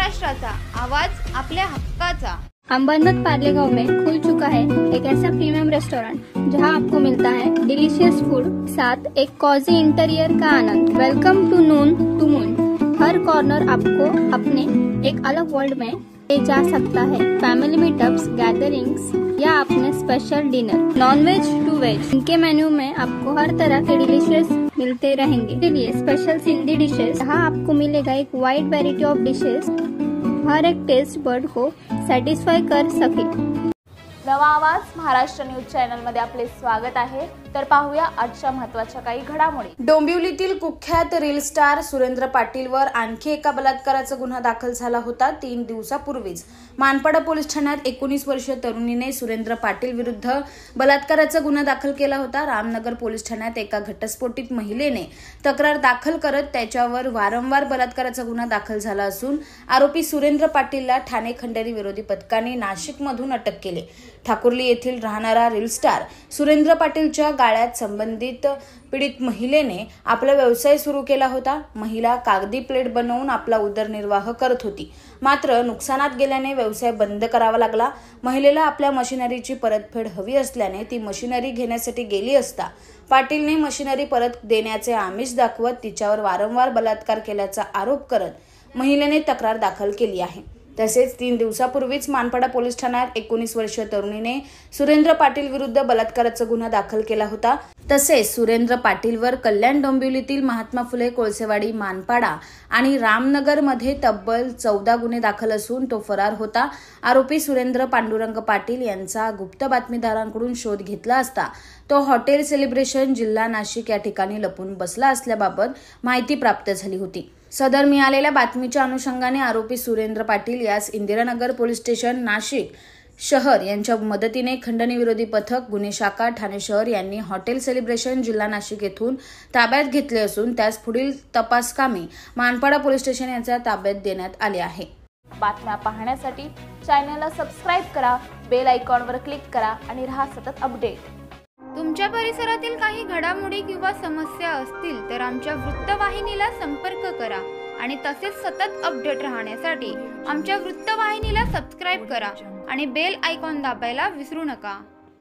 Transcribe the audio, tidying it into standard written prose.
महाराष्ट्राचा आवाज आपल्या हक्काचा। अंबरनाथ पार्ले गांव में खुल चुका है एक ऐसा प्रीमियम रेस्टोरेंट जहां आपको मिलता है डिलीशियस फूड साथ एक कॉजी इंटीरियर का आनंद। Welcome to Noon to Moon. हर कॉर्नर आपको अपने एक अलग वर्ल्ड में ले जा सकता है। फैमिली मीटअप्स, गैदरिंग्स या अपने special dinner, non veg to veg, इनके मेन्यू में आपको हर तरह के डिलीशियस मिलते रहेंगे। इसलिए स्पेशल सिंधी डिशेस, जहाँ आपको मिलेगा एक वाइड वैरायटी ऑफ डिशेस, हर एक टेस्ट बर्ड को सॅटिस्फाय कर सके। नवा आवाज महाराष्ट्र न्यूज चॅनल मध्ये आपले स्वागत आहे। तर पाहूया आजच्या महत्त्वाच्या काही घडामोडी। डोंबिवलीतील कुख्यात रील स्टार सुरेंद्र पाटीलवर आणखी एका बलात्काराचा गुन्हा दाखल झाला होता। 3 दिवसापूर्वीच मानपाडा पोलीस ठाण्यात 19 वर्षीय तरुणीने सुरेंद्र पाटील विरुद्ध बलात्काराचा गुन्हा दाखल केला होता। रामनगर पोलीस ठाण्यात एका घटस्फोटित महिलेने तक्रार दाखल करत त्याच्यावर वारंवार बलात्काराचा गुन्हा दाखल झाला असून आरोपी सुरेंद्र पाटीलला ठाणे खंडेरी विरोधी पथकाने नाशिकमधून अटक केली। ठाकुर्ली येथील राहणारा रील स्टार सुरेंद्र पाटीलच्या गाळ्यात संबंधित पीडित महिलेने आपला व्यवसाय सुरू केला होता। महिला कागदी प्लेट बनवून आपला उदरनिर्वाह करत होती, मात्र नुकसानात गेल्याने व्यवसाय बंद करावा लागला। महिलेला आपल्या मशिनरीची परतफेड हवी असल्याने ती मशिनरी घेण्यासाठी गेली असता पाटीलने मशिनरी परत देण्याचे आमिष दाखवत तिच्यावर वारंवार बलात्कार केल्याचा आरोप करत महिलेने तक्रार दाखल केली आहे। तसेच 3 दिवसापूर्वीच मानपाडा पोलीस ठाण्यात 19 वर्षीय तरुणीने सुरेंद्र पाटील विरुद्ध बलात्काराचा गुन्हा दाखल केला होता। तसेच सुरेंद्र पाटीलवर कल्याण डोंबिवलीतील महात्मा फुले कोळसेवाडी, मानपाडा आणि रामनगर मध्ये तब्बल 14 गुन्हे दाखल असून तो फरार होता। आरोपी सुरेंद्र पांडुरंग पाटील यांचा गुप्त बातमीदारांकडून शोध घेतला असता तो हॉटेल सेलिब्रेशन, जिल्हा नाशिक या ठिकाणी लपून बसला असल्याबाबत माहिती प्राप्त झाली होती। सदर मिळालेल्या बातमीच्या अनुषंगाने आरोपी सुरेंद्र पाटील यास इंदिरानगर पोलीस स्टेशन, नाशिक शहर यांच्या मदतीने खंडणी विरोधी पथक, गुन्हे शाखा, ठाणे शहर यांनी हॉटेल सेलिब्रेशन, जिल्हा नाशिक येथून ताब्यात घेतले असून त्यास पुढील तपास कामे मानपाडा पोलीस स्टेशन यांच्या ताब्यात देण्यात आले आहे। बातम्या पाहण्यासाठी चॅनलला सबस्क्राइब करा, बेल आयकॉनवर क्लिक करा आणि रहा सतत अपडेट। तुमच्या परिसरातील काही घडामोडी किंवा समस्या असतील तर आमच्या वृत्तवाहिनीला संपर्क करा आणि तसेच सतत अपडेट राहण्यासाठी आमच्या वृत्तवाहिनीला सबस्क्राइब करा आणि बेल आयकॉन दाबायला विसरू नका।